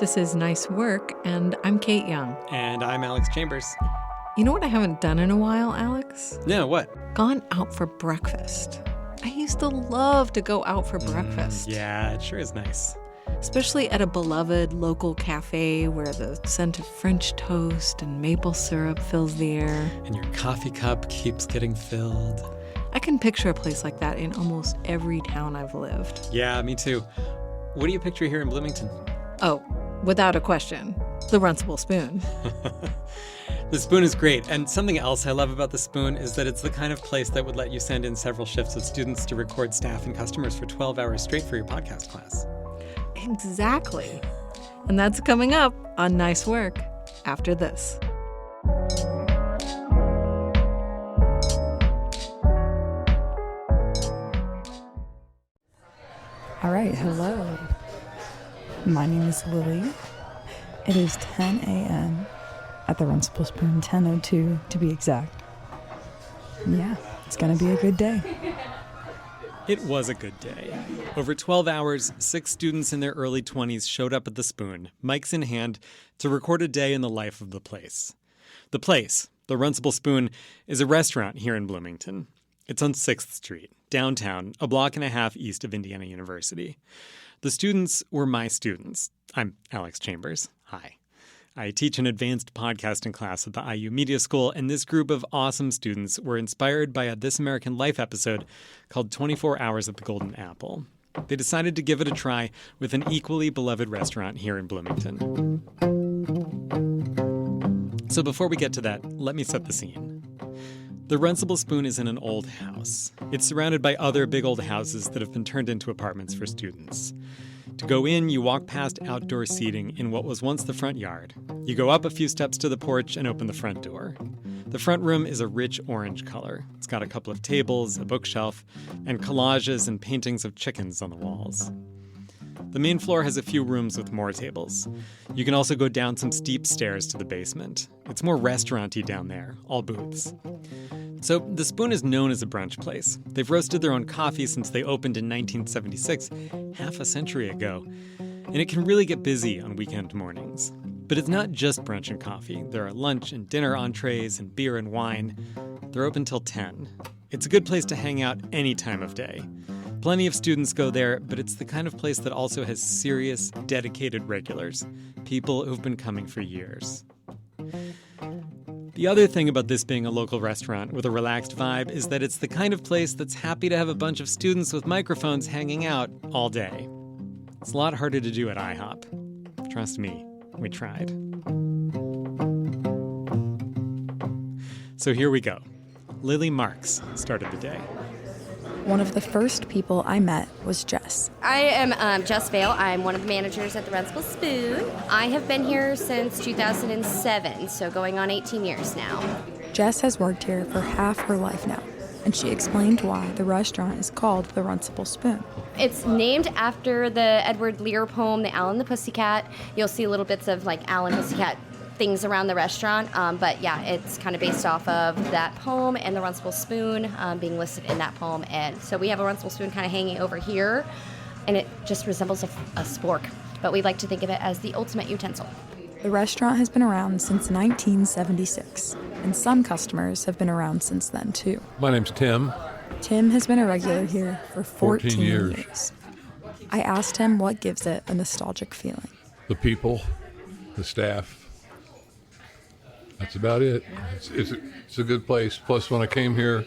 This is Nice Work, and I'm Kayte Young. And I'm Alex Chambers. You know what I haven't done in a while, Alex? Yeah, what? Gone out for breakfast. I used to love to go out for breakfast. Yeah, it sure is nice. Especially at a beloved local cafe where the scent of French toast and maple syrup fills the air. And your coffee cup keeps getting filled. I can picture a place like that in almost every town I've lived. Yeah, me too. What do you picture here in Bloomington? Oh, without a question, the Runcible Spoon. The Spoon is great, and something else I love about the Spoon is that it's the kind of place that would let you send in several shifts of students to record staff and customers for 12 hours straight for your podcast class. Exactly. And that's coming up on Nice Work after this. All right, hello. My name is Lily. It is 10 a.m. at the Runcible Spoon, 10:02 to be exact. Yeah, it's going to be a good day. It was a good day. Over 12 hours, 6 students in their early 20s showed up at the Spoon, mics in hand, to record a day in the life of the place. The place, the Runcible Spoon, is a restaurant here in Bloomington. It's on 6th Street, downtown, a block and a half east of Indiana University. The students were my students. I'm Alex Chambers. Hi. I teach an advanced podcasting class at the IU Media School, and this group of awesome students were inspired by a This American Life episode called 24 Hours at the Golden Apple. They decided to give it a try with an equally beloved restaurant here in Bloomington. So before we get to that, let me set the scene. The Runcible Spoon is in an old house. It's surrounded by other big old houses that have been turned into apartments for students. To go in, you walk past outdoor seating in what was once the front yard. You go up a few steps to the porch and open the front door. The front room is a rich orange color. It's got a couple of tables, a bookshelf, and collages and paintings of chickens on the walls. The main floor has a few rooms with more tables. You can also go down some steep stairs to the basement. It's more restaurant-y down there, all booths. So the Spoon is known as a brunch place. They've roasted their own coffee since they opened in 1976, half a century ago. And it can really get busy on weekend mornings. But it's not just brunch and coffee. There are lunch and dinner entrees and beer and wine. They're open till 10. It's a good place to hang out any time of day. Plenty of students go there, but it's the kind of place that also has serious, dedicated regulars, people who've been coming for years. The other thing about this being a local restaurant with a relaxed vibe is that it's the kind of place that's happy to have a bunch of students with microphones hanging out all day. It's a lot harder to do at IHOP. Trust me, we tried. So here we go. Lily Marks started the day. One of the first people I met was Jess. I am Jess Vale. I'm one of the managers at the Runcible Spoon. I have been here since 2007, so going on 18 years now. Jess has worked here for half her life now, and she explained why the restaurant is called the Runcible Spoon. It's named after the Edward Lear poem, The Owl and the Pussycat. You'll see little bits of like Owl and Pussycat things around the restaurant, but yeah, it's kind of based off of that poem and the Runcible Spoon being listed in that poem. And so we have a Runcible Spoon kind of hanging over here, and it just resembles a spork, but we like to think of it as the ultimate utensil. The restaurant has been around since 1976, and some customers have been around since then too. My name's Tim. Tim has been a regular here for 14 years. I asked him what gives it a nostalgic feeling. The people, the staff. That's about it. It's a good place. Plus, when I came here,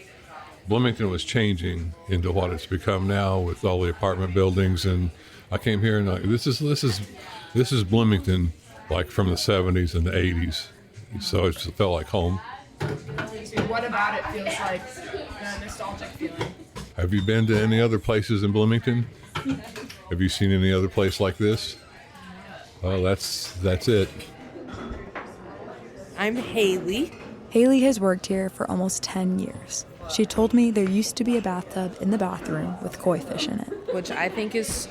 Bloomington was changing into what it's become now with all the apartment buildings. And I came here and this is Bloomington, like from the 70s and the 80s. So it just felt like home. What about it feels like a nostalgic feeling? Have you been to any other places in Bloomington? Have you seen any other place like this? Well, that's it. I'm Haley. Haley has worked here for almost 10 years. She told me there used to be a bathtub in the bathroom with koi fish in it. Which I think is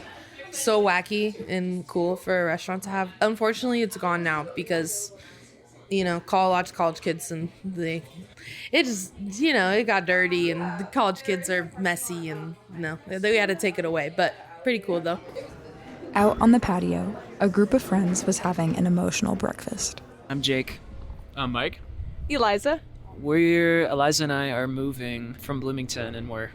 so wacky and cool for a restaurant to have. Unfortunately, it's gone now because, lots of college kids and it got dirty and the college kids are messy and they had to take it away. But pretty cool though. Out on the patio, a group of friends was having an emotional breakfast. I'm Jake. I'm Mike. Eliza. Eliza and I are moving from Bloomington, and we're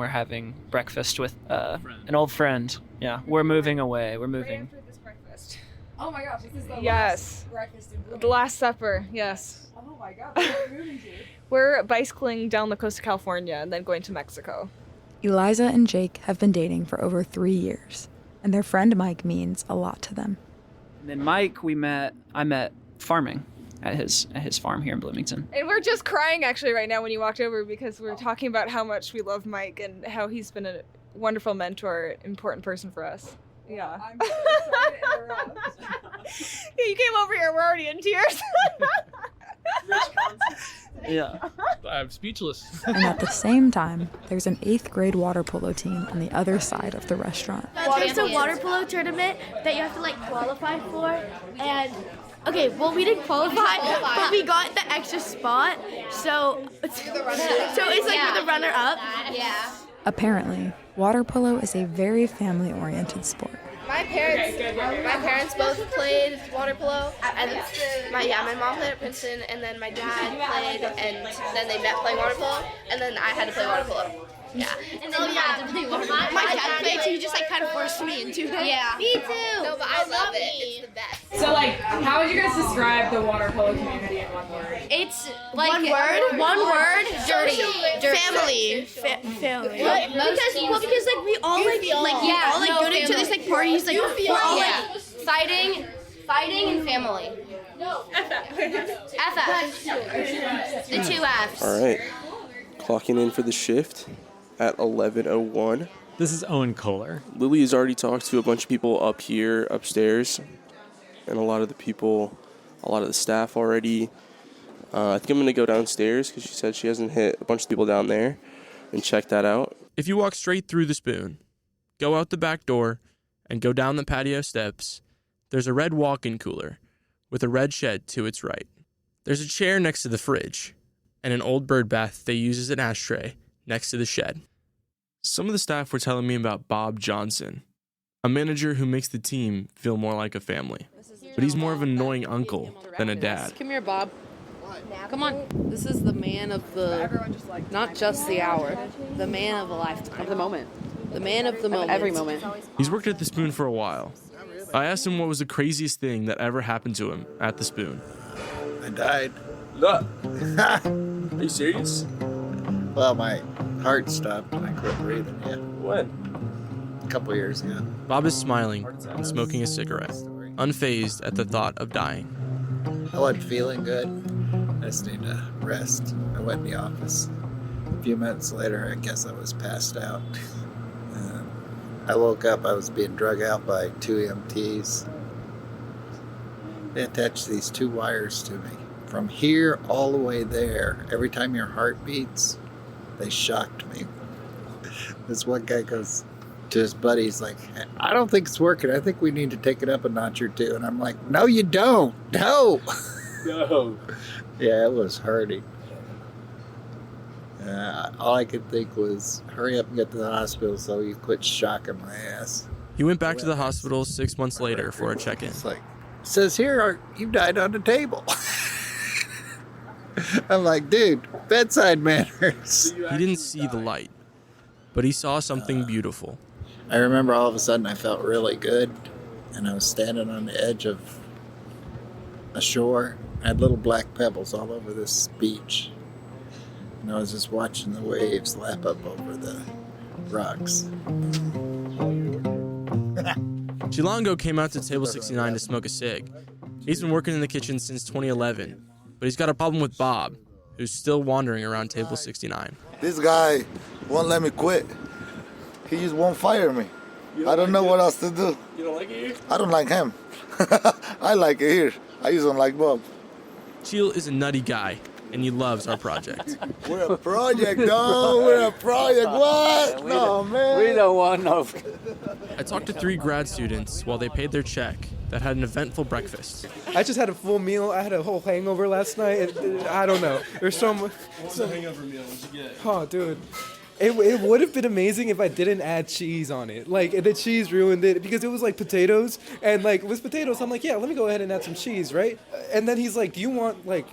having breakfast with an old friend. Yeah, we're moving away. We're moving. Oh my gosh, this is the last breakfast in Bloomington. The Last Supper, yes. Oh my god, where are we moving to? We're bicycling down the coast of California and then going to Mexico. Eliza and Jake have been dating for over 3 years, and their friend Mike means a lot to them. And then Mike, I met farming at his farm here in Bloomington. And we're just crying actually right now when you walked over because we're talking about how much we love Mike and how he's been a wonderful mentor, important person for us. Yeah. I'm so sorry to interrupt. Yeah, you came over here, we're already in tears. Yeah. I'm speechless. And at the same time, there's an 8th grade water polo team on the other side of the restaurant. There's a water polo tournament that you have to qualify for, and okay, well we didn't qualify, but we got the extra spot, so it's like we're the runner-up. Yeah. Apparently, water polo is a very family-oriented sport. My parents both played water polo, and my mom played at Princeton, and then my dad played, and then they met playing water polo, and then I had to play water polo. Yeah. And then my dad played, so he just kind of forced me into it. Yeah. Me too. No, but I love it. It's the best. So how would you guys describe the water polo community in one word? It's one word, dirty. Family. Family. Because we all go to each other's parties, we're all fighting and family. No. FF. The 2 Fs. All right. Clocking in for the shift at 11:01. This is Owen Koehler. Lily has already talked to a bunch of people up here upstairs, and a lot of the staff already. I think I'm going to go downstairs because she said she hasn't hit a bunch of people down there and check that out. If you walk straight through the Spoon, go out the back door, and go down the patio steps, there's a red walk-in cooler with a red shed to its right. There's a chair next to the fridge and an old bird bath they use as an ashtray next to the shed. Some of the staff were telling me about Bob Johnson, a manager who makes the team feel more like a family. But he's more of an annoying uncle than a dad. Come here, Bob. Come on. This is the man of not just the hour, the man of a lifetime. Of the moment. The man of the moment. Every moment. He's worked at the Spoon for a while. I asked him what was the craziest thing that ever happened to him at the Spoon. I died. Look. Are you serious? Well, my heart stopped and I quit breathing, yeah. When? A couple years ago. Bob is smiling and smoking a cigarette, unfazed at the thought of dying. I wasn't feeling good. I just need to rest. I went in the office. A few minutes later, I guess I was passed out. I woke up, I was being drug out by 2 EMTs. They attached these 2 wires to me. From here all the way there, every time your heart beats, they shocked me. This one guy goes to his buddy, he's like, I don't think it's working. I think we need to take it up a notch or 2. And I'm like, no, you don't. No. No. Yeah, it was hurting. All I could think was, hurry up and get to the hospital so you quit shocking my ass. He went back to the hospital 6 months later for a check-in. It's like, it says here, you died on the table. I'm like, dude, bedside manners. He didn't see the light, but he saw something beautiful. I remember all of a sudden I felt really good, and I was standing on the edge of a shore. I had little black pebbles all over this beach, and I was just watching the waves lap up over the rocks. Chilango came out to Table 69 to smoke a cig. He's been working in the kitchen since 2011, but he's got a problem with Bob, who's still wandering around Table 69. This guy won't let me quit. He just won't fire me. I don't know what else to do. You don't like it here? I don't like him. I like it here. I just don't like Bob. Chil is a nutty guy, and he loves our project. We're a project, dog. We're a project. What? No, man. We don't want no. I talked to 3 grad students while they paid their check that had an eventful breakfast. I just had a full meal. I had a whole hangover last night. I don't know. There's some. What's the hangover meal? What'd you get? Oh, dude. It would have been amazing if I didn't add cheese on it. Like, the cheese ruined it because it was like potatoes. And like, with potatoes, I'm like, yeah, let me go ahead and add some cheese, right? And then he's like, do you want like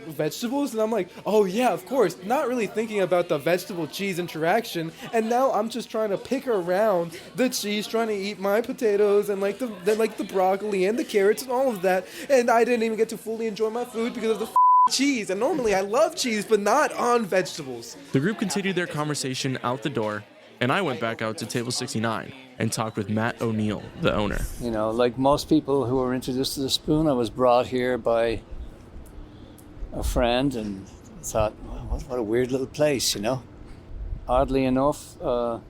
vegetables? And I'm like, oh yeah, of course. Not really thinking about the vegetable cheese interaction. And now I'm just trying to pick around the cheese, trying to eat my potatoes and like the broccoli and the carrots and all of that. And I didn't even get to fully enjoy my food because of the cheese. And normally I love cheese, but not on vegetables. The group continued their conversation out the door, and I went back out to table 69 and talked with Matt O'Neill, the owner. You know, like most people who were introduced to the Spoon, I was brought here by a friend and thought, well, what a weird little place, you know. Oddly enough, the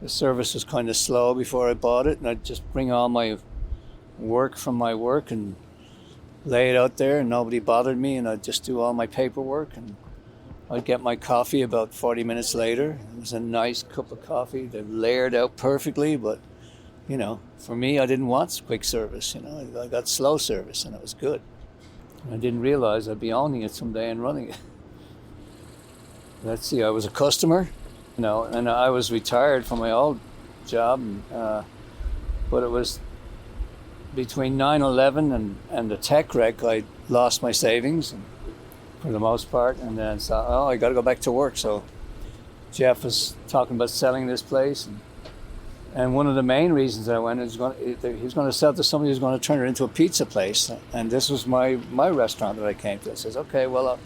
service was kind of slow before I bought it, and I'd just bring all my work from my work and lay it out there, and nobody bothered me, and I'd just do all my paperwork, and I'd get my coffee about 40 minutes later. It was a nice cup of coffee that layered out perfectly, but, you know, for me, I didn't want quick service, you know. I got slow service, and it was good. I didn't realize I'd be owning it someday and running it. Let's see, I was a customer, you know, and I was retired from my old job, but it was between 9/11 and the tech wreck, I lost my savings for the most part, and then thought, oh, I got to go back to work. So Jeff was talking about selling this place, and one of the main reasons I went is he was going to sell it to somebody who's going to turn it into a pizza place, and this was my restaurant that I came to. I says, okay, well,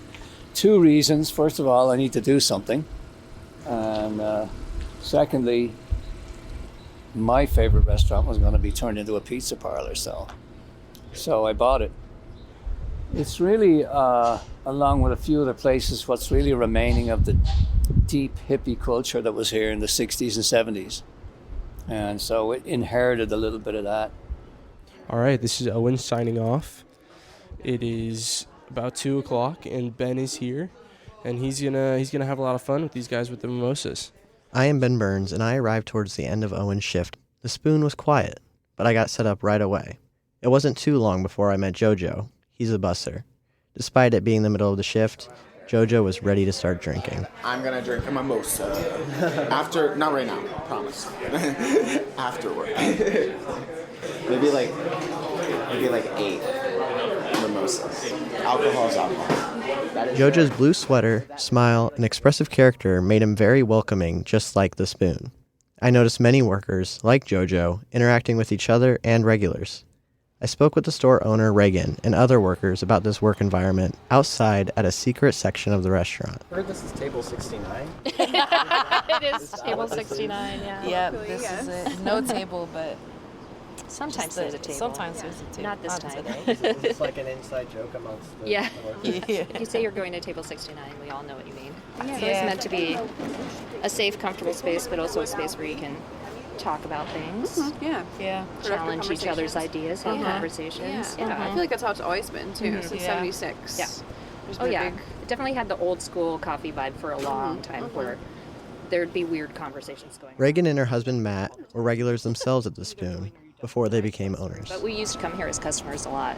2 reasons. First of all, I need to do something, and secondly, my favorite restaurant was going to be turned into a pizza parlor, so I bought it. It's really, along with a few other places, what's really remaining of the deep hippie culture that was here in the 60s and 70s. And so it inherited a little bit of that. All right, this is Owen signing off. It is about 2 o'clock, and Ben is here, and he's gonna have a lot of fun with these guys with the mimosas. I am Ben Burns, and I arrived towards the end of Owen's shift. The Spoon was quiet, but I got set up right away. It wasn't too long before I met JoJo. He's a busser. Despite it being the middle of the shift, JoJo was ready to start drinking. I'm gonna drink a mimosa. After, not right now, promise. After work. maybe like 8 mimosas. Alcohol is alcohol. JoJo's blue sweater, smile, and expressive character made him very welcoming, just like the Spoon. I noticed many workers, like JoJo, interacting with each other and regulars. I spoke with the store owner, Regan, and other workers about this work environment outside at a secret section of the restaurant. I heard this is table 69. It is table 69, yeah. Yep, this is it. No table, but sometimes there's a table. Sometimes there's a table. Not this time. Is this like an inside joke amongst the workers? If you say you're going to table 69, we all know what you mean. Yeah. So it's meant to be a safe, comfortable space, but also a space where you can talk about things. Yeah. Challenge each other's ideas, have conversations. Yeah. I feel like that's how it's always been, too, since 76. Yeah. It definitely had the old school coffee vibe for a long time where there'd be weird conversations going on. Regan and her husband, Matt, were regulars themselves at the Spoon before they became owners. But we used to come here as customers a lot,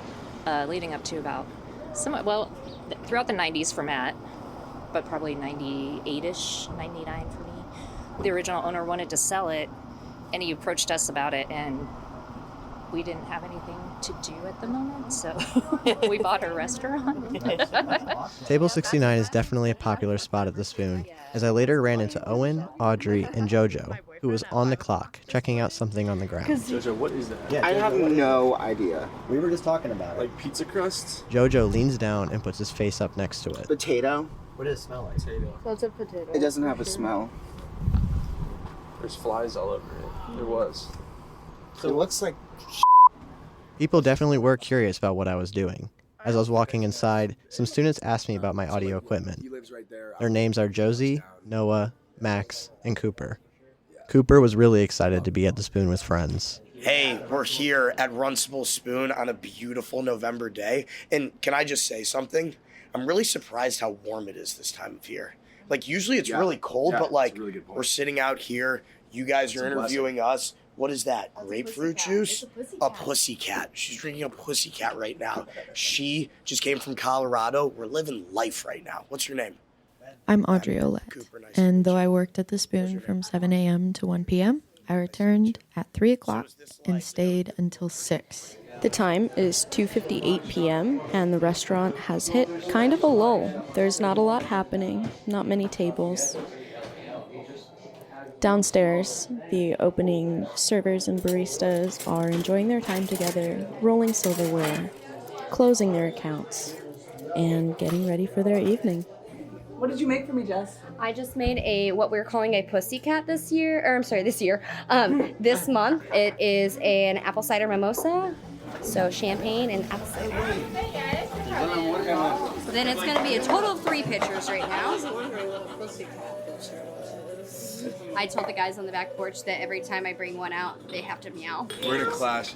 leading up to about throughout the 90s for Matt, but probably 98-ish, 99 for me. The original owner wanted to sell it, and he approached us about it, and we didn't have anything to do at the moment, so we bought a restaurant. Table 69 is definitely a popular spot at the Spoon, as I later ran into Owen, Audrey, and JoJo, who was on the clock, checking out something on the ground. JoJo, what is that? Yeah, I have no idea. We were just talking about it. Like pizza crust? JoJo leans down and puts his face up next to it. Potato? What does it smell like? Potato. That's a potato. It doesn't have a smell. There's flies all over it. There was. So it looks like People definitely were curious about what I was doing. As I was walking inside, some students asked me about my audio equipment. Their names are Josie, Noah, Max, and Cooper. Cooper was really excited to be at the Spoon with friends. Hey, we're here at Runcible Spoon on a beautiful November day. And can I just say something? I'm really surprised how warm it is this time of year. Like, usually it's really cold, but like, really we're sitting out here. You guys are interviewing us. What is that? Grapefruit juice? A pussycat. She's drinking a pussycat right now. She just came from Colorado. We're living life right now. What's your name? I'm Audrey Ouillette, and though I worked at the Spoon from 7 a.m. to 1 p.m., I returned at 3 o'clock and stayed until 6. The time is 2:58 p.m. and the restaurant has hit kind of a lull. There's not a lot happening, not many tables. Downstairs, the opening servers and baristas are enjoying their time together, rolling silverware, closing their accounts, and getting ready for their evening. What did you make for me, Jess? I just made what we're calling a pussycat this year. This month. It is an apple cider mimosa. So champagne and apple cider. So then it's going to be a total of 3 pitchers right now. I told the guys on the back porch that every time I bring one out, they have to meow. We're in a clash.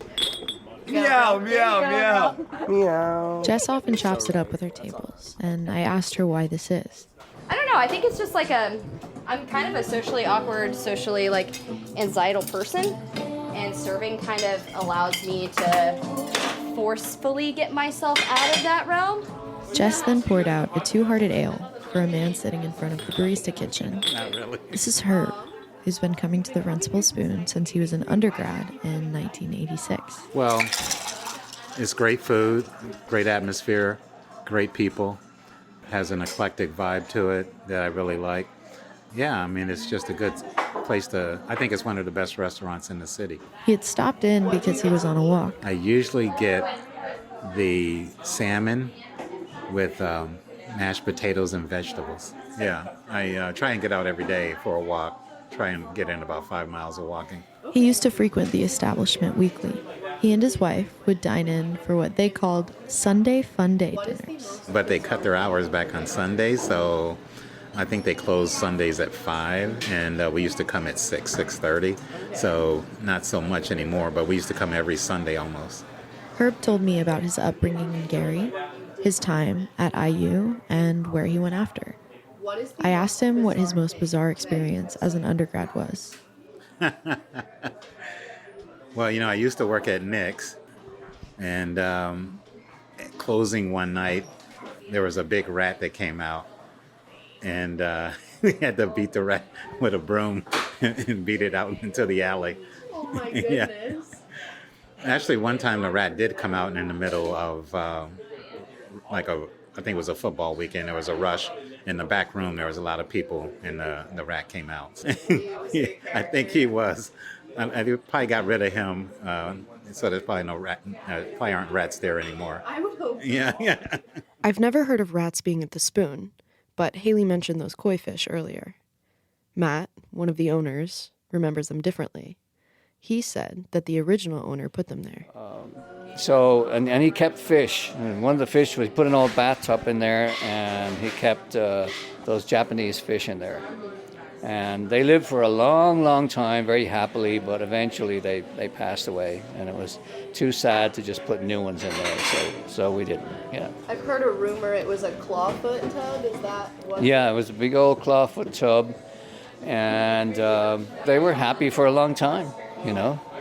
Meow, meow, meow. Meow. Jess often chops it up with her tables, and I asked her why this is. I don't know. I think it's just like I'm kind of a socially awkward, anxietal person. And serving kind of allows me to forcefully get myself out of that realm. Jess then poured out a 2-hearted ale for a man sitting in front of the barista kitchen. Not really. This is Herb, who's been coming to the Runcible Spoon since he was an undergrad in 1986. Well, it's great food, great atmosphere, great people. Has an eclectic vibe to it that I really like. Yeah, I mean, it's just a good place I think it's one of the best restaurants in the city. He had stopped in because he was on a walk. I usually get the salmon with mashed potatoes and vegetables. Yeah, I try and get out every day for a walk. Try and get in about 5 miles of walking. He used to frequent the establishment weekly. He and his wife would dine in for what they called Sunday Fun Day dinners. But they cut their hours back on Sundays, so I think they closed Sundays at 5, and we used to come at 6:30. So not so much anymore, but we used to come every Sunday almost. Herb told me about his upbringing in Gary, his time at IU, and where he went after. I asked him what his most bizarre experience as an undergrad was. Well, I used to work at Nick's, and closing one night, there was a big rat that came out, and we had to beat the rat with a broom and beat it out into the alley. Oh my goodness. Yeah. Actually, one time the rat did come out in the middle of I think it was a football weekend. There was a rush in the back room. There was a lot of people, and the rat came out. I think he was. I probably got rid of him, so there's probably no rat. Probably aren't rats there anymore. I would hope. Yeah. I've never heard of rats being at the Spoon, but Haley mentioned those koi fish earlier. Matt, one of the owners, remembers them differently. He said that the original owner put them there. And he kept fish. And one of the fish was put an old bathtub in there, and he kept those Japanese fish in there. And they lived for a long, long time, very happily, but eventually they passed away. And it was too sad to just put new ones in there, so we didn't, yeah. I've heard a rumor it was a clawfoot tub. Is that what? Yeah, it was a big old clawfoot tub, and they were happy for a long time,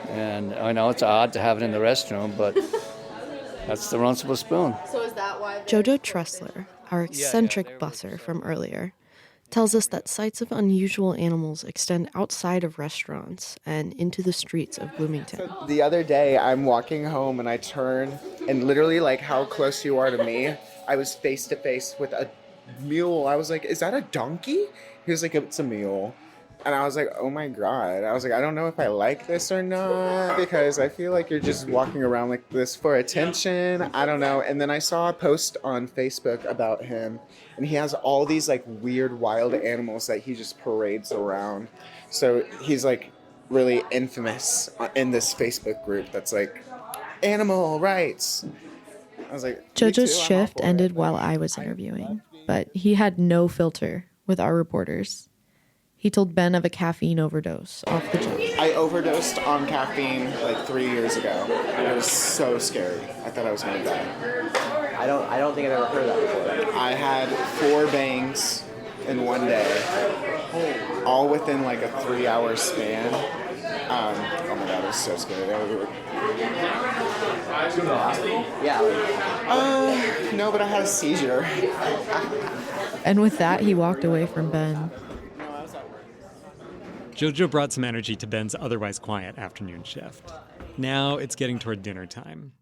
And I know it's odd to have it in the restroom, but that's the Runcible Spoon. So is that why? Jojo Tressler, our eccentric busser from earlier, tells us that sights of unusual animals extend outside of restaurants and into the streets of Bloomington. So the other day, I'm walking home and I turn, and literally, like how close you are to me, I was face to face with a mule. I was like, "Is that a donkey?" He was like, "It's a mule." And I was like, oh my God. I was like, I don't know if I like this or not, because I feel like you're just walking around like this for attention. I don't know. And then I saw a post on Facebook about him, and he has all these like weird wild animals that he just parades around. So he's like really infamous in this Facebook group that's like animal rights. I was like, Jojo's shift ended while I was interviewing, but he had no filter with our reporters. He told Ben of a caffeine overdose off the jump. I overdosed on caffeine like 3 years ago. It was so scary. I thought I was going to die. I don't think I've ever heard that before. I had 4 bangs in one day, all within like a 3-hour span. Oh my God, it was so scary. Yeah. No, but I had a seizure. And with that, he walked away from Ben. Jojo brought some energy to Ben's otherwise quiet afternoon shift. Now it's getting toward dinner time.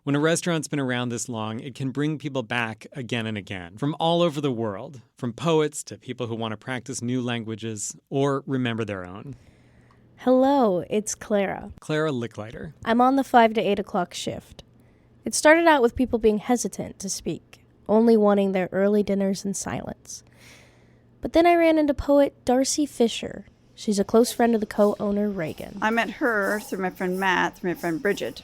When a restaurant's been around this long, it can bring people back again and again, from all over the world, from poets to people who want to practice new languages or remember their own. Hello, it's Clara. Clara Licklider. I'm on the 5 to 8 o'clock shift. It started out with people being hesitant to speak, only wanting their early dinners in silence. But then I ran into poet Darcy Fisher. She's a close friend of the co-owner, Regan. I met her through my friend Matt, through my friend Bridget,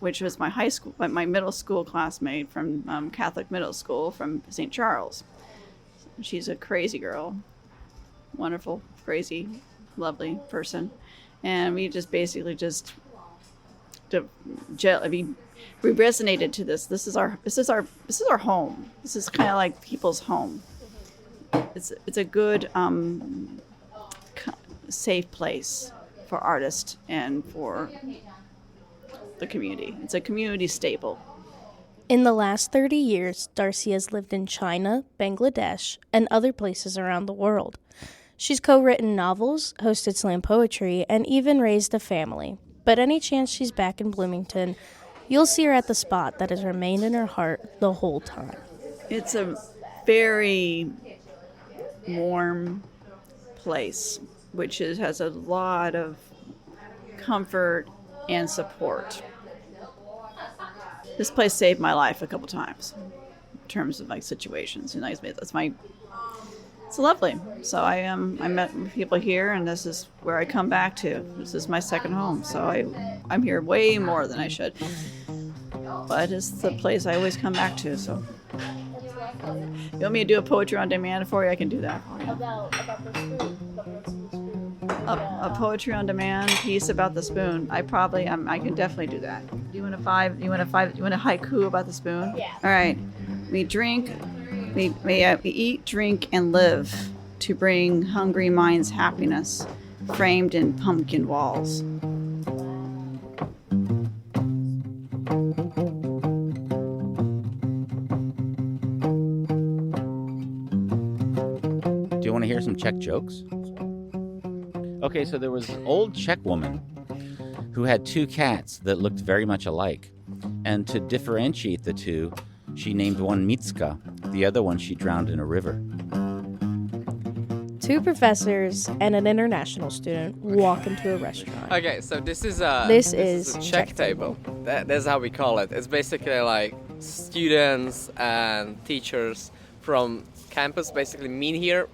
which was my middle school classmate from Catholic middle school from St. Charles. She's a crazy girl, wonderful, crazy, lovely person, and we just basically we resonated to this. This is our home. This is kind of like people's home. It's a good safe place for artists and for the community. It's a community staple. In the last 30 years, Darcy has lived in China, Bangladesh, and other places around the world. She's co-written novels, hosted slam poetry, and even raised a family. But any chance she's back in Bloomington, you'll see her at the spot that has remained in her heart the whole time. It's a very warm place, which has a lot of comfort and support. This place saved my life a couple times in terms of like situations. And it's lovely. So I met people here, and this is where I come back to. This is my second home. So I'm here way more than I should. But it's the place I always come back to. So you want me to do a poetry on demand for you? I can do that for you. About the spoon. A poetry on demand piece about the spoon. I can definitely do that. Do you want a haiku about the spoon? Yeah. All right. We eat, drink, and live to bring hungry minds happiness, framed in pumpkin walls. Do you want to hear some Czech jokes? Okay, so there was an old Czech woman who had two cats that looked very much alike. And to differentiate the two, she named one Mitska, the other one she drowned in a river. Two professors and an international student walk into a restaurant. Okay, so this is a Czech table. That's how we call it. It's basically like students and teachers from campus basically meet here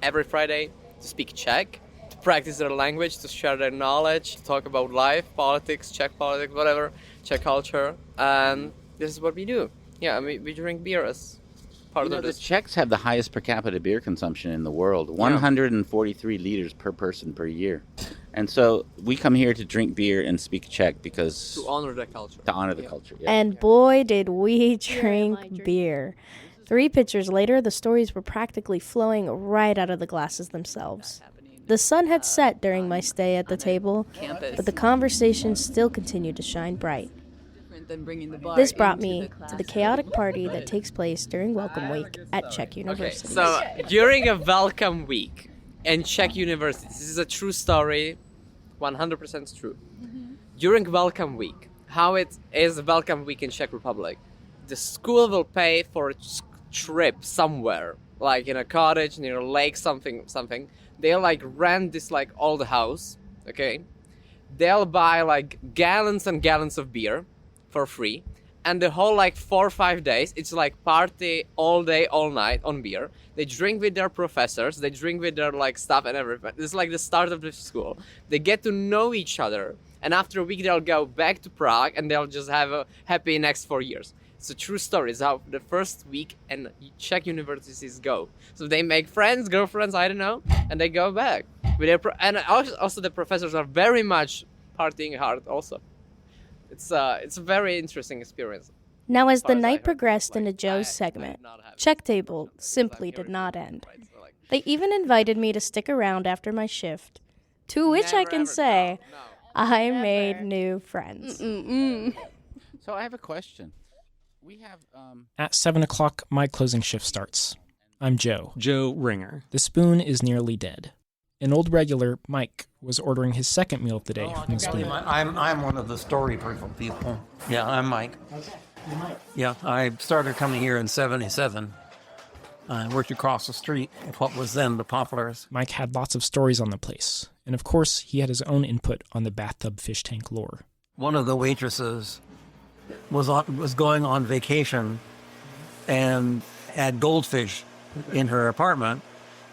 every Friday to speak Czech, to practice their language, to share their knowledge, to talk about life, politics, Czech politics, whatever, Czech culture, and this is what we do. Yeah, I mean, we drink beer as part of this. The Czechs have the highest per capita beer consumption in the world, 143 liters per person per year. And so we come here to drink beer and speak Czech because... To honor the culture. To honor the culture, yeah. And boy, did we drink beer. 3 pitchers later, the stories were practically flowing right out of the glasses themselves. The sun had set during my stay at the table, but the conversation still continued to shine bright. This brought me to the chaotic party that takes place during Welcome Week at Czech University. So during a Welcome Week in Czech University, this is a true story, 100% true. During Welcome Week, how it is Welcome Week in Czech Republic, the school will pay for a trip somewhere, like in a cottage near a lake, something. They'll like rent this like old house, okay? They'll buy like gallons and gallons of beer for free, and the whole like 4 or 5 days, it's like party all day, all night on beer. They drink with their professors, they drink with their like staff and everything. It's like the start of the school. They get to know each other, and after a week they'll go back to Prague and they'll just have a happy next 4 years. It's a true story. It's how the first week and Czech universities go. So they make friends, girlfriends, I don't know, and they go back. With their and also the professors are very much partying hard also. It's a very interesting experience. Now, as the night progressed into Joe's segment, Czech Table simply did not end. They even invited me to stick around after my shift, to which I can say, I made new friends. So I have a question. At 7 o'clock, my closing shift starts. I'm Joe. Joe Ringer. The Spoon is nearly dead. An old regular, Mike, was ordering his second meal of the day from the Spoon. I'm one of the story people. Yeah, I'm Mike. Yeah, I started coming here in 77. I worked across the street at what was then the Poplars. Mike had lots of stories on the place, and of course, he had his own input on the bathtub fish tank lore. One of the waitresses was going on vacation and had goldfish in her apartment,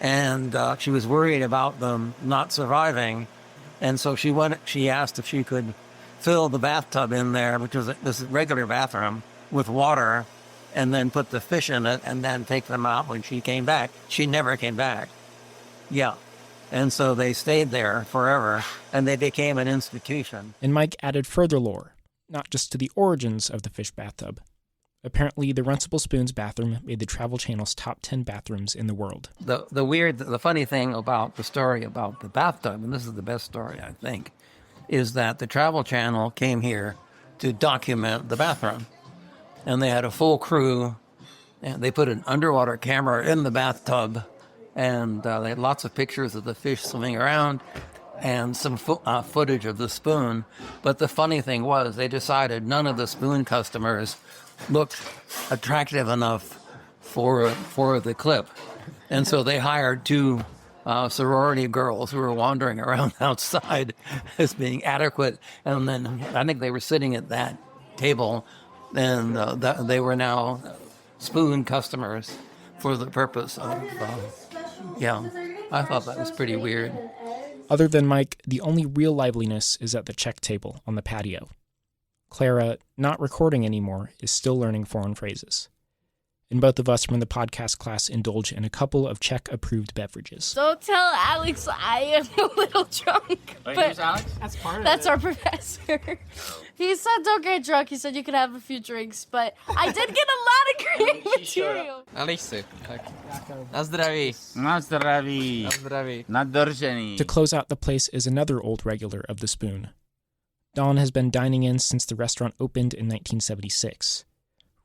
and she was worried about them not surviving, and so she asked if she could fill the bathtub in there, which was this regular bathroom, with water, and then put the fish in it and then take them out when she came back. She never came back. Yeah. And so they stayed there forever, and they became an institution. And Mike added further lore, not just to the origins of the fish bathtub. Apparently, the Runcible Spoon's bathroom made the Travel Channel's top 10 bathrooms in the world. The funny thing about the story about the bathtub, and this is the best story, I think, is that the Travel Channel came here to document the bathroom. And they had a full crew, and they put an underwater camera in the bathtub, and they had lots of pictures of the fish swimming around and some footage of the Spoon. But the funny thing was they decided none of the Spoon customers looked attractive enough for the clip. And so they hired two sorority girls who were wandering around outside as being adequate. And then I think they were sitting at that table, and they were now Spoon customers for the purpose of, I thought that was pretty weird. Other than Mike, the only real liveliness is at the Czech table on the patio. Clara, not recording anymore, is still learning foreign phrases. And both of us from the podcast class indulge in a couple of Czech-approved beverages. Don't tell Alex I am a little drunk. Wait, but who's Alex? That's part of That's it. our professor. He said don't get drunk. He said you could have a few drinks, but I did get a lot of great material. Alexi, tak. Na zdraví. Na zdraví. Na zdraví. Nadržený. To close out the place is another old regular of the Spoon. Dawn has been dining in since the restaurant opened in 1976.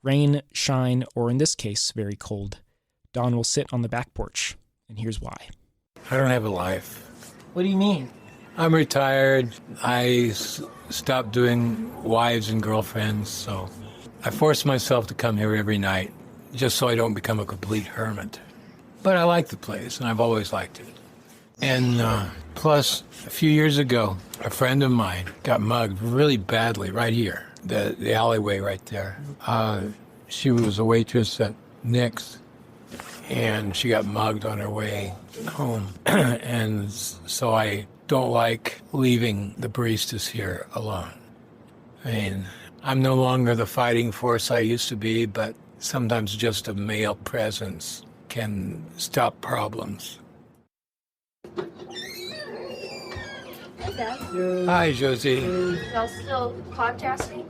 Rain, shine, or in this case, very cold, Dawn will sit on the back porch, and here's why. I don't have a life. What do you mean? I'm retired. I stopped doing wives and girlfriends, so I force myself to come here every night just so I don't become a complete hermit. But I like the place, and I've always liked it. And plus, a few years ago, a friend of mine got mugged really badly right here, the alleyway right there. She was a waitress at Nick's, and she got mugged on her way home. And so I don't like leaving the baristas here alone. I mean, I'm no longer the fighting force I used to be, but sometimes just a male presence can stop problems. Hey, Dad. Hi, Josie. Y'all still podcasting?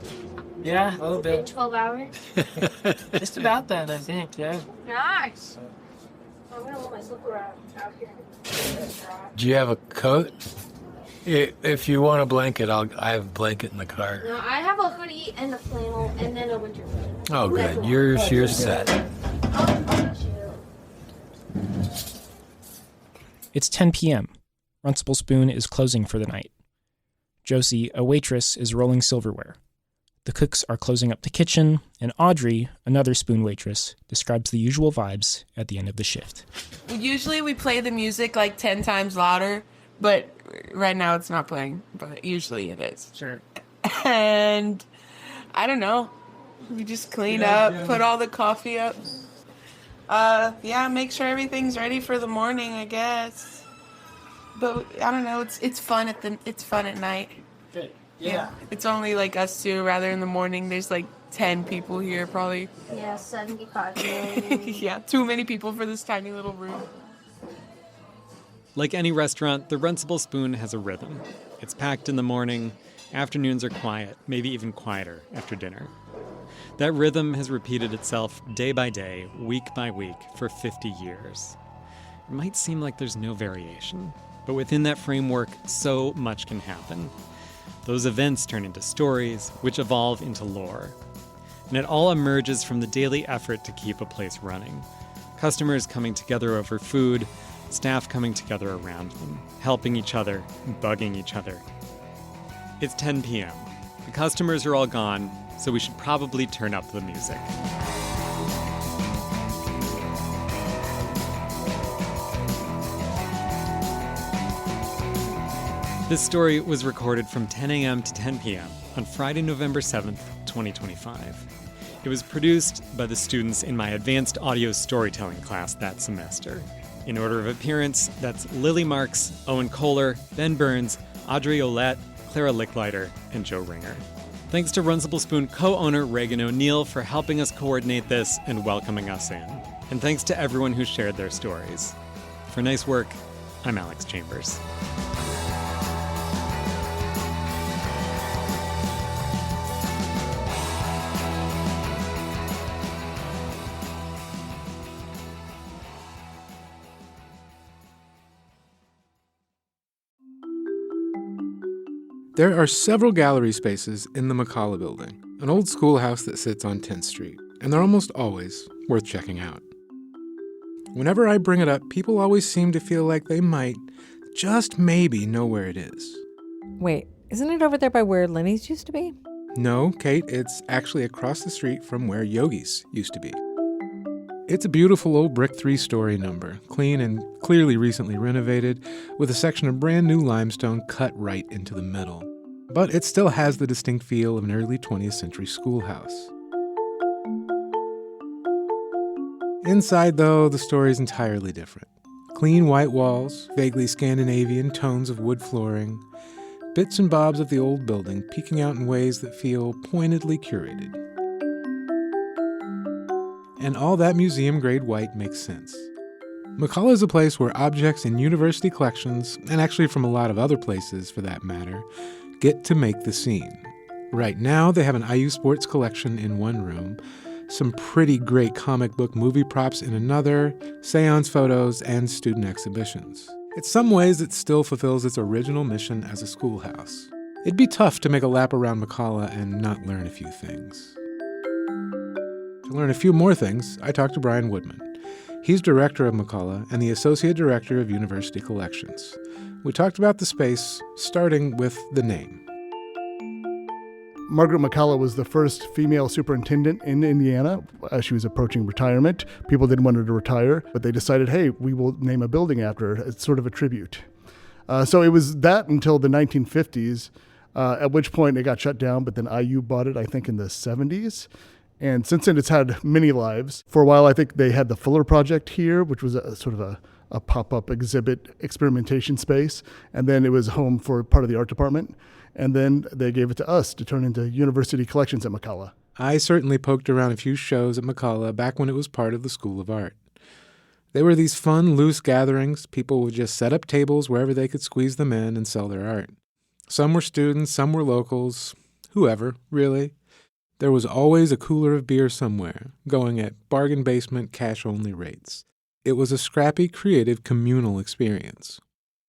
Yeah, a little Been bit. 12 hours? Just about that, I think, yeah. Nice. I'm gonna let my slipper out here. Do you have a coat? If you want a blanket, I have a blanket in the car. No, I have a hoodie and a flannel and then a winter coat. Oh, good. You're set. It's 10 p.m. Runcible Spoon is closing for the night. Josie, a waitress, is rolling silverware. The cooks are closing up the kitchen, and Audrey, another Spoon waitress, describes the usual vibes at the end of the shift. Usually we play the music like 10 times louder, but right now it's not playing, but usually it is. Sure. And I don't know. We just clean up, put all the coffee up. Make sure everything's ready for the morning, I guess. But I don't know, it's fun at night. Good. Yeah. It's only like us two, rather in the morning there's like 10 people here probably. Yeah, 75 million. Yeah, too many people for this tiny little room. Like any restaurant, the Runcible Spoon has a rhythm. It's packed in the morning, afternoons are quiet, maybe even quieter after dinner. That rhythm has repeated itself day by day, week by week, for 50 years. It might seem like there's no variation, but within that framework, so much can happen. Those events turn into stories, which evolve into lore. and it all emerges from the daily effort to keep a place running. Customers coming together over food, staff coming together around them, helping each other, bugging each other. It's 10 p.m. The customers are all gone, so we should probably turn up the music. This story was recorded from 10 a.m. to 10 p.m. on Friday, November 7th, 2025. It was produced by the students in my advanced audio storytelling class that semester. In order of appearance, that's Lily Marks, Owen Koehler, Ben Burns, Audrey Ouillette, Clara Licklider, and Joe Ringer. Thanks to Runcible Spoon co-owner Regan O'Neill for helping us coordinate this and welcoming us in. And thanks to everyone who shared their stories. For Nice Work, I'm Alex Chambers. There are several gallery spaces in the McCullough building, an old schoolhouse that sits on 10th Street, and they're almost always worth checking out. Whenever I bring it up, people always seem to feel like they might, just maybe, know where it is. Wait, isn't it over there by where Lenny's used to be? No, Kate, it's actually across the street from where Yogi's used to be. It's a beautiful old brick 3-story number, clean and clearly recently renovated, with a section of brand new limestone cut right into the middle. But it still has the distinct feel of an early 20th century schoolhouse. Inside, though, the story's entirely different. Clean white walls, vaguely Scandinavian tones of wood flooring, bits and bobs of the old building peeking out in ways that feel pointedly curated. And all that museum-grade white makes sense. McCullough is a place where objects in university collections, and actually from a lot of other places for that matter, get to make the scene. Right now, they have an IU sports collection in one room, some pretty great comic book movie props in another, seance photos, and student exhibitions. In some ways, it still fulfills its original mission as a schoolhouse. It'd be tough to make a lap around McCullough and not learn a few things. To learn a few more things, I talked to Brian Woodman. He's director of McCullough and the associate director of university collections. We talked about the space, starting with the name. Margaret McCullough was the first female superintendent in Indiana. As she was approaching retirement, people didn't want her to retire, but they decided, hey, we will name a building after her. It's sort of a tribute. So it was that until the 1950s, at which point it got shut down, but then IU bought it, I think, in the 70s. And since then, it's had many lives. For a while, I think they had the Fuller Project here, which was a sort of a pop-up exhibit experimentation space. And then it was home for part of the art department. And then they gave it to us to turn into university collections at McCullough. I certainly poked around a few shows at McCullough back when it was part of the School of Art. They were these fun, loose gatherings. People would just set up tables wherever they could squeeze them in and sell their art. Some were students, some were locals, whoever, really. There was always a cooler of beer somewhere, going at bargain basement, cash-only rates. It was a scrappy, creative, communal experience.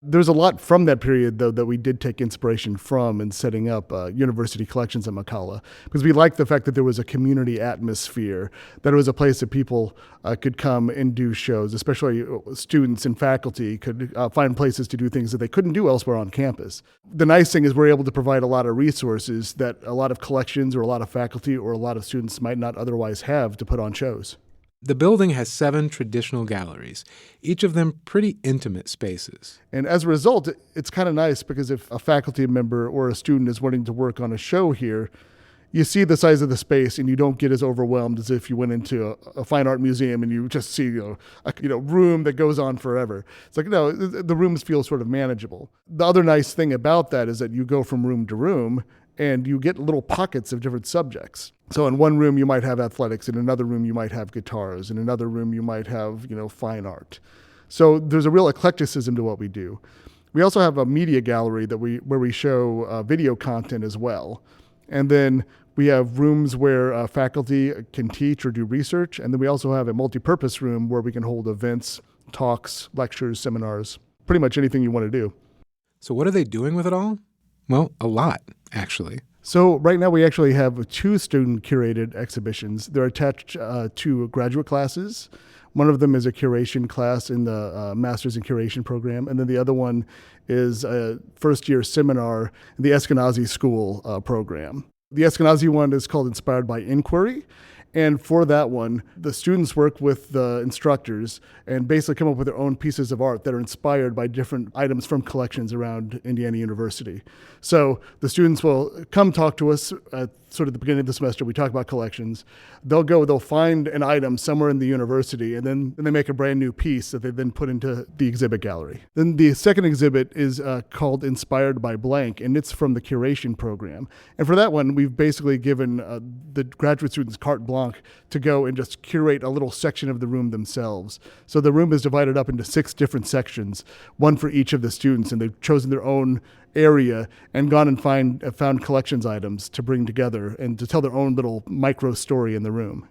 There's a lot from that period, though, that we did take inspiration from in setting up university collections at McCullough, because we liked the fact that there was a community atmosphere, that it was a place that people could come and do shows, especially students and faculty could find places to do things that they couldn't do elsewhere on campus. The nice thing is we're able to provide a lot of resources that a lot of collections or a lot of faculty or a lot of students might not otherwise have to put on shows. The building has 7 traditional galleries, each of them pretty intimate spaces. And as a result, it's kind of nice because if a faculty member or a student is wanting to work on a show here, you see the size of the space and you don't get as overwhelmed as if you went into a fine art museum and you just see a room that goes on forever. It's like, no, the rooms feel sort of manageable. The other nice thing about that is that you go from room to room and you get little pockets of different subjects. So in one room you might have athletics, in another room you might have guitars, in another room you might have, fine art. So there's a real eclecticism to what we do. We also have a media gallery where we show video content as well. And then we have rooms where faculty can teach or do research. And then we also have a multi-purpose room where we can hold events, talks, lectures, seminars, pretty much anything you want to do. So what are they doing with it all? Well, a lot, actually. So right now we actually have 2 student-curated exhibitions. They're attached to graduate classes. One of them is a curation class in the Master's in Curation program, and then the other one is a first-year seminar in the Eskenazi School program. The Eskenazi one is called Inspired by Inquiry. And for that one, the students work with the instructors and basically come up with their own pieces of art that are inspired by different items from collections around Indiana University. So the students will come talk to us at sort of the beginning of the semester. We talk about collections. They'll find an item somewhere in the university, and then they make a brand new piece that they then put into the exhibit gallery. Then the second exhibit is called Inspired by Blank, and it's from the curation program. And for that one, we've basically given the graduate students carte blanche to go and just curate a little section of the room themselves. So the room is divided up into 6 different sections, one for each of the students, and they've chosen their own area and gone and found collections items to bring together and to tell their own little micro story in the room.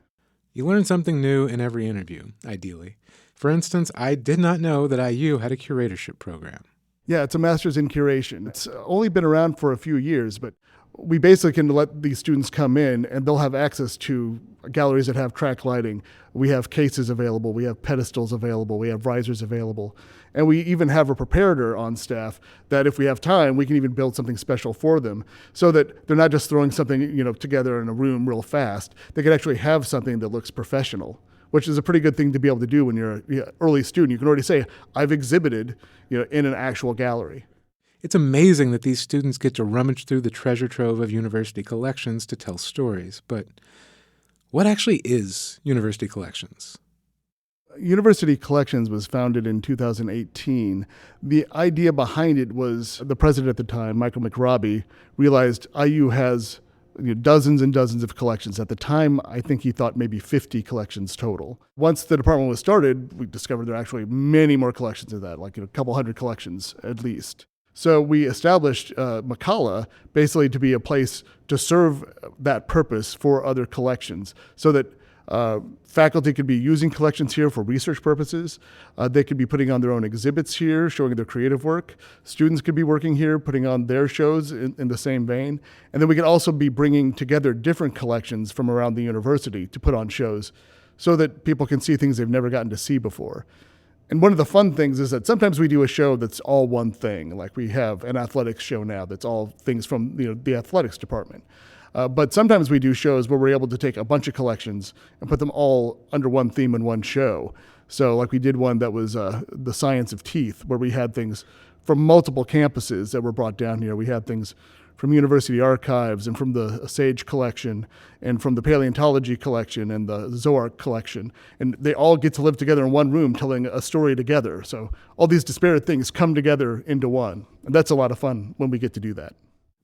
You learn something new in every interview, ideally. For instance, I did not know that IU had a curatorship program. Yeah, it's a master's in curation. It's only been around for a few years, but we basically can let these students come in and they'll have access to galleries that have track lighting. We have cases available, we have pedestals available, we have risers available, and we even have a preparator on staff that if we have time, we can even build something special for them so that they're not just throwing something together in a room real fast. They can actually have something that looks professional, which is a pretty good thing to be able to do when you're an early student. You can already say, I've exhibited in an actual gallery. It's amazing that these students get to rummage through the treasure trove of university collections to tell stories. But what actually is University Collections? University Collections was founded in 2018. The idea behind it was the president at the time, Michael McRobbie, realized IU has dozens and dozens of collections. At the time, I think he thought maybe 50 collections total. Once the department was started, we discovered there are actually many more collections than that, like a couple hundred collections at least. So we established McCalla basically to be a place to serve that purpose for other collections so that faculty could be using collections here for research purposes. They could be putting on their own exhibits here, showing their creative work. Students could be working here, putting on their shows in the same vein. And then we could also be bringing together different collections from around the university to put on shows so that people can see things they've never gotten to see before. And one of the fun things is that sometimes we do a show that's all one thing. Like we have an athletics show now that's all things from the athletics department. But sometimes we do shows where we're able to take a bunch of collections and put them all under one theme in one show. So like we did one that was the science of teeth, where we had things from multiple campuses that were brought down here. We had things from university archives and from the Sage collection and from the paleontology collection and the Zoark collection. And they all get to live together in one room telling a story together. So all these disparate things come together into one. And that's a lot of fun when we get to do that.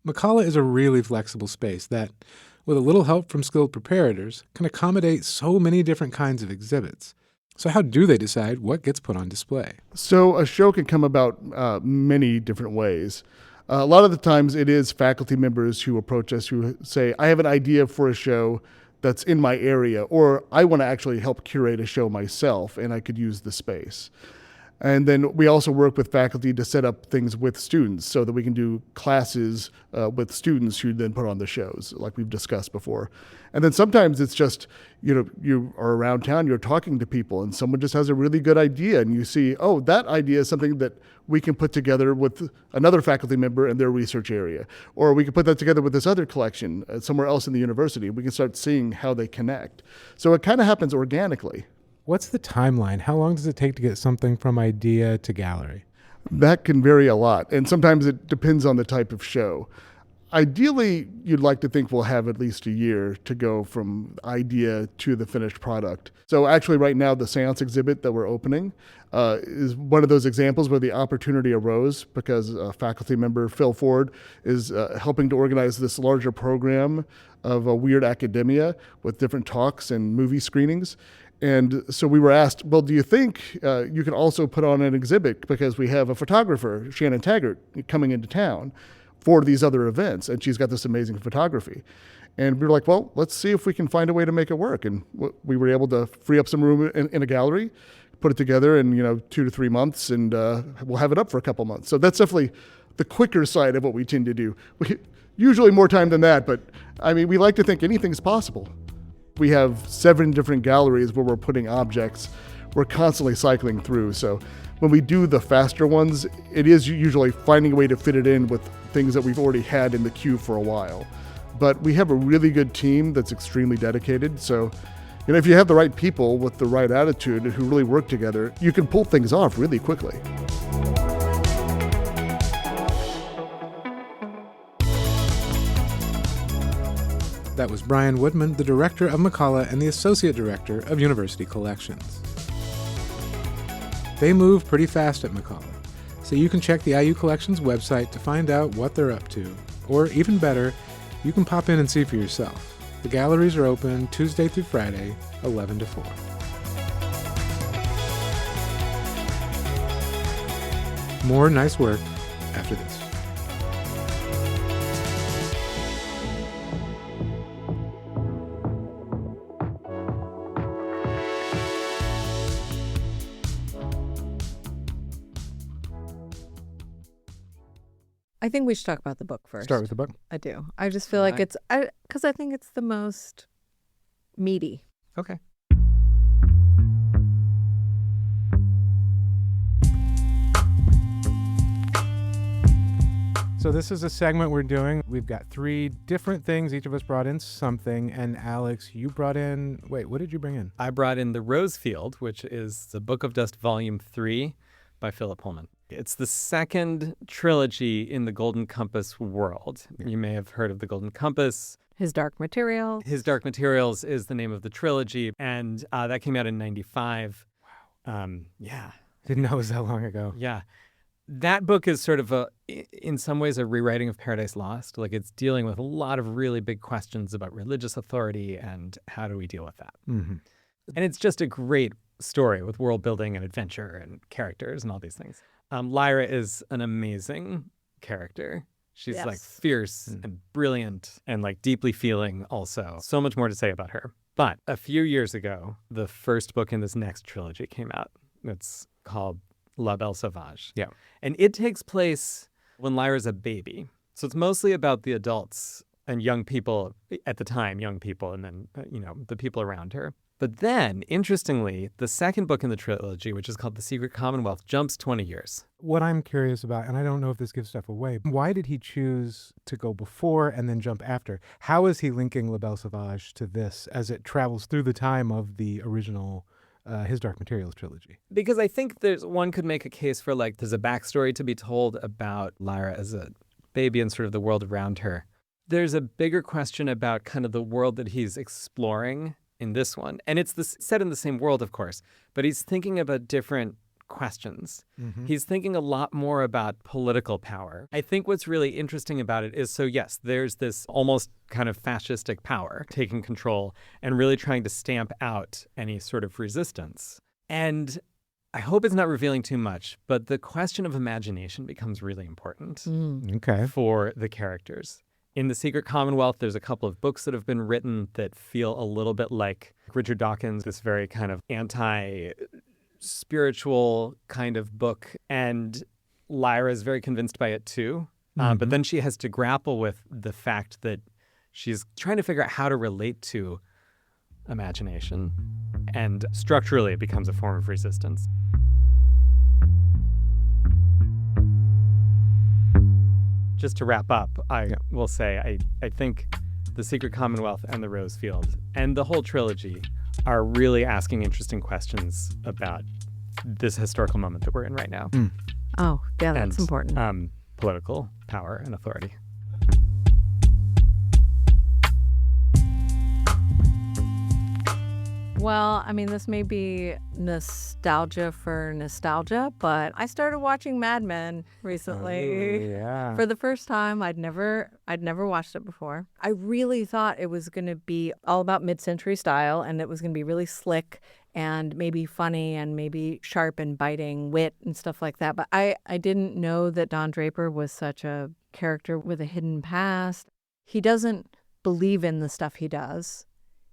McCalla is a really flexible space that, with a little help from skilled preparators, can accommodate so many different kinds of exhibits. So how do they decide what gets put on display? So a show can come about many different ways. A lot of the times it is faculty members who approach us who say, I have an idea for a show that's in my area, or I want to actually help curate a show myself and I could use the space. And then we also work with faculty to set up things with students so that we can do classes with students who then put on the shows, like we've discussed before. And then sometimes it's just, you are around town, you're talking to people, and someone just has a really good idea, and you see, oh, that idea is something that we can put together with another faculty member in their research area. Or we can put that together with this other collection somewhere else in the university. We can start seeing how they connect. So it kind of happens organically. What's the timeline? How long does it take to get something from idea to gallery? That can vary a lot, and sometimes it depends on the type of show. Ideally, you'd like to think we'll have at least a year to go from idea to the finished product. So actually right now, the seance exhibit that we're opening is one of those examples where the opportunity arose because a faculty member, Phil Ford, is helping to organize this larger program of Weird Academia with different talks and movie screenings. And so we were asked, well, do you think you can also put on an exhibit because we have a photographer, Shannon Taggart, coming into town for these other events, and she's got this amazing photography. And we were like, well, let's see if we can find a way to make it work. And we were able to free up some room in a gallery, put it together in 2 to 3 months, and we'll have it up for a couple months. So that's definitely the quicker side of what we tend to do. Usually more time than that, but I mean, we like to think anything's possible. We have 7 different galleries where we're putting objects. We're constantly cycling through. So when we do the faster ones, it is usually finding a way to fit it in with things that we've already had in the queue for a while. But we have a really good team that's extremely dedicated. So, if you have the right people with the right attitude who really work together, you can pull things off really quickly. That was Brian Woodman, the director of McCullough and the associate director of University Collections. They move pretty fast at McCullough, so you can check the IU Collections website to find out what they're up to. Or even better, you can pop in and see for yourself. The galleries are open Tuesday through Friday, 11 to 4. More nice work after this. I think we should talk about the book first. Start with the book? I do. I just feel like it's, because I think it's the most meaty. Okay. So this is a segment we're doing. We've got 3 different things. Each of us brought in something. And Alex, you brought in, what did you bring in? I brought in The Rose Field, which is the Book of Dust Volume 3 by Philip Pullman. It's the second trilogy in the Golden Compass world. You may have heard of the Golden Compass. His Dark Materials. His Dark Materials is the name of the trilogy, and that came out in 95. Wow. Yeah. Didn't know it was that long ago. Yeah. That book is sort of in some ways a rewriting of Paradise Lost. Like, it's dealing with a lot of really big questions about religious authority and how do we deal with that. Mm-hmm. And it's just a great story with world building and adventure and characters and all these things. Lyra is an amazing character. She's like fierce and brilliant and like deeply feeling also. So much more to say about her. But a few years ago, the first book in this next trilogy came out. It's called La Belle Sauvage. Yeah. And it takes place when Lyra's a baby. So it's mostly about the adults and young people at the time, young people, and then, the people around her. But then, interestingly, the second book in the trilogy, which is called The Secret Commonwealth, jumps 20 years. What I'm curious about, and I don't know if this gives stuff away, why did he choose to go before and then jump after? How is he linking La Belle Sauvage to this as it travels through the time of the original His Dark Materials trilogy? Because I think one could make a case for there's a backstory to be told about Lyra as a baby and sort of the world around her. There's a bigger question about kind of the world that he's exploring in this one. And it's set in the same world, of course, but he's thinking about different questions. Mm-hmm. He's thinking a lot more about political power. I think what's really interesting about it is, so yes, there's this almost kind of fascistic power taking control and really trying to stamp out any sort of resistance. And I hope it's not revealing too much, but the question of imagination becomes really important for the characters. In The Secret Commonwealth, there's a couple of books that have been written that feel a little bit like Richard Dawkins, this very kind of anti-spiritual kind of book. And Lyra is very convinced by it too. But then she has to grapple with the fact that she's trying to figure out how to relate to imagination. And structurally, it becomes a form of resistance. Just to wrap up, I will say I think The Secret Commonwealth and The Rose Field and the whole trilogy are really asking interesting questions about this historical moment that we're in right now. Oh, yeah, that's important. Political power and authority. Well, I mean, this may be nostalgia for nostalgia, but I started watching Mad Men recently. Yeah. For the first time. I'd never watched it before. I really thought it was going to be all about mid-century style, and it was going to be really slick and maybe funny and maybe sharp and biting wit and stuff like that. But I didn't know that Don Draper was such a character with a hidden past. He doesn't believe in the stuff he does.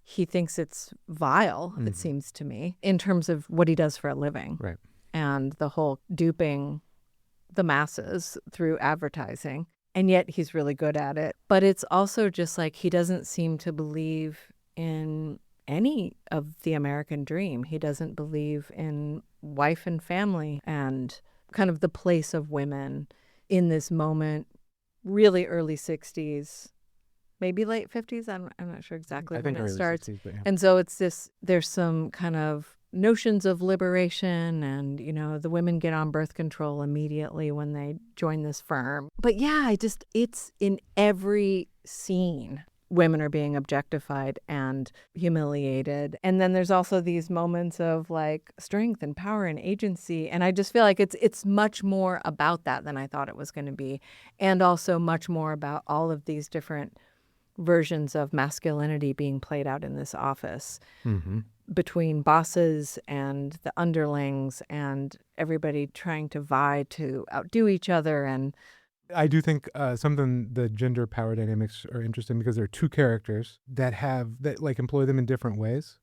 He thinks it's vile, it seems to me, in terms of what he does for a living. Right. And the whole duping the masses through advertising. and yet he's really good at it. But it's also just like he doesn't seem to believe in any of the American dream. He doesn't believe in wife and family and kind of the place of women in this moment, really early 60s, maybe late 50s. I'm not sure exactly when it starts. 60s, but yeah. And so it's this, there's some kind of notions of liberation, and, you know, the women get on birth control immediately when they join this firm. But yeah, it's in every scene. Women are being objectified and humiliated. And then there's also these moments of like strength and power and agency. And I just feel like it's much more about that than I thought it was going to be. And also much more about all of these different versions of masculinity being played out in this office. Mm-hmm. Between bosses and the underlings and everybody trying to vie to outdo each other. And I do think the gender power dynamics are interesting because there are two characters that employ them in different ways.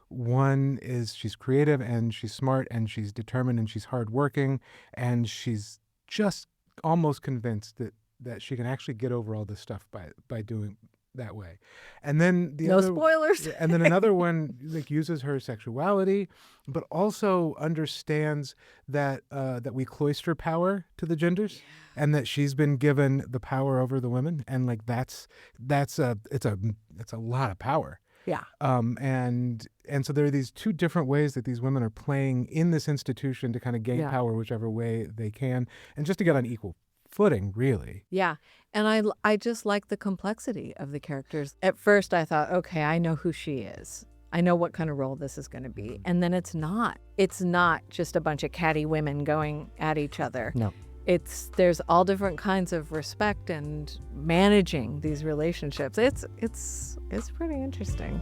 One is she's creative and she's smart and she's determined and she's hardworking and she's just almost convinced that she can actually get over all this stuff by doing that way. And then no spoilers. And then another one like uses her sexuality, but also understands that we cloister power to the genders, and that she's been given the power over the women, and like it's a lot of power. Yeah. And so there are these two different ways that these women are playing in this institution to kind of gain power whichever way they can, and just to get on equal footing, really. Yeah. And I just like the complexity of the characters. At first I thought, okay, I know who she is. I know what kind of role this is going to be. And then it's not. It's not just a bunch of catty women going at each other. No. There's all different kinds of respect and managing these relationships. It's pretty interesting.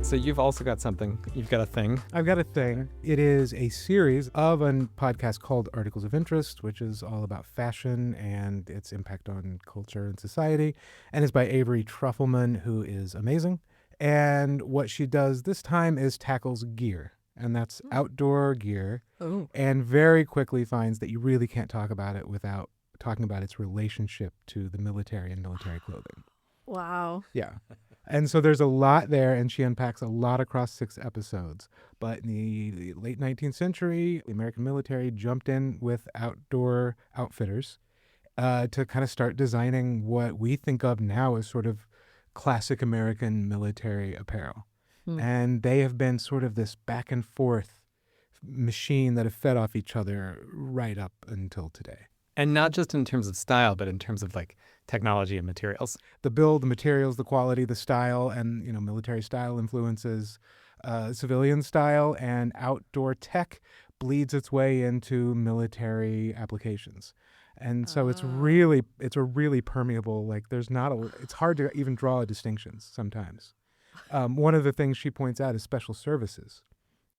So you've also got something. You've got a thing. I've got a thing. It is a series of a podcast called Articles of Interest, which is all about fashion and its impact on culture and society. And it's by Avery Trufelman, who is amazing. And what she does this time is tackles gear. And that's outdoor gear. Ooh. And very quickly finds that you really can't talk about it without talking about its relationship to the military and military clothing. Wow. Yeah. And so there's a lot there, and she unpacks a lot across 6 episodes. But in the late 19th century, the American military jumped in with outdoor outfitters to kind of start designing what we think of now as sort of classic American military apparel. And they have been sort of this back and forth machine that have fed off each other right up until today. And not just in terms of style, but in terms of like technology and materials. The build, the materials, the quality, the style, and military style influences civilian style, and outdoor tech bleeds its way into military applications. And so it's a really permeable, like it's hard to even draw distinctions sometimes. One of the things she points out is special services.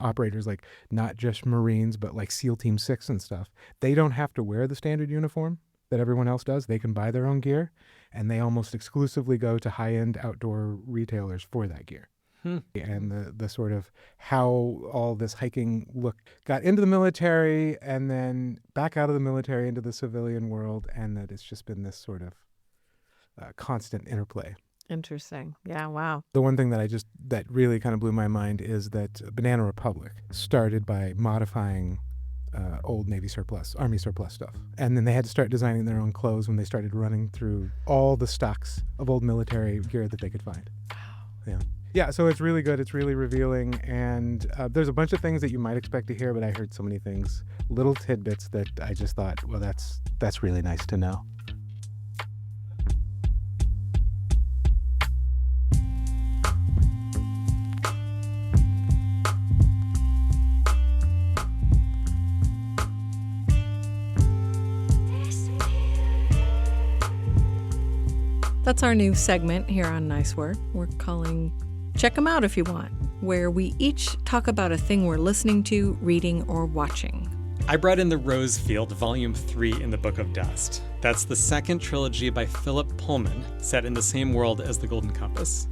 Operators, like not just Marines, but like SEAL Team 6 and stuff, they don't have to wear the standard uniform that everyone else does. They can buy their own gear, and they almost exclusively go to high-end outdoor retailers for that gear. And the sort of how all this hiking look got into the military and then back out of the military into the civilian world, and that it's just been this sort of constant interplay. Interesting. Yeah, wow. The one thing that really kind of blew my mind is that Banana Republic started by modifying old Navy surplus, Army surplus stuff. And then they had to start designing their own clothes when they started running through all the stocks of old military gear that they could find. Yeah. Yeah, so it's really good. It's really revealing. And there's a bunch of things that you might expect to hear, but I heard so many things, little tidbits that I just thought, well, that's really nice to know. That's our new segment here on Nice Work. We're calling Check 'em Out If You Want, where we each talk about a thing we're listening to, reading, or watching. I brought in The Rosefield, Volume 3 in the Book of Dust. That's the second trilogy by Philip Pullman, set in the same world as The Golden Compass.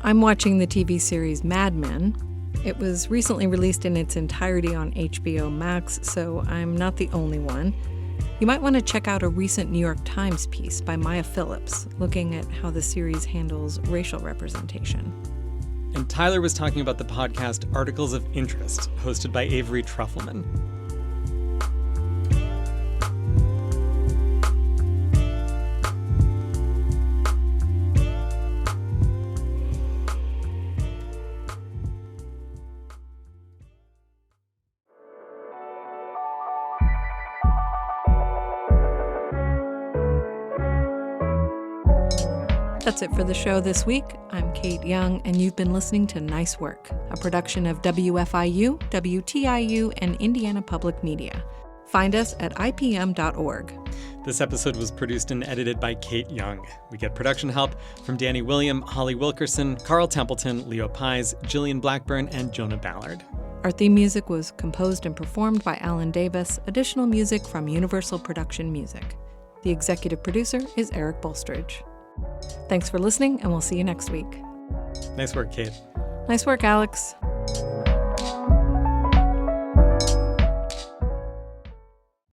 I'm watching the TV series Mad Men. It was recently released in its entirety on HBO Max, so I'm not the only one. You might want to check out a recent New York Times piece by Maya Phillips, looking at how the series handles racial representation. And Tyler was talking about the podcast Articles of Interest, hosted by Avery Trufelman. That's it for the show this week. I'm Kayte Young, and you've been listening to Nice Work, a production of WFIU, WTIU, and Indiana Public Media. Find us at ipm.org. This episode was produced and edited by Kayte Young. We get production help from Danny William, Holly Wilkerson, Carl Templeton, Leo Pies, Jillian Blackburn, and Jonah Ballard. Our theme music was composed and performed by Alan Davis. Additional music from Universal Production Music. The executive producer is Eric Bolstridge. Thanks for listening, and we'll see you next week. Nice work, Kate. Nice work, Alex.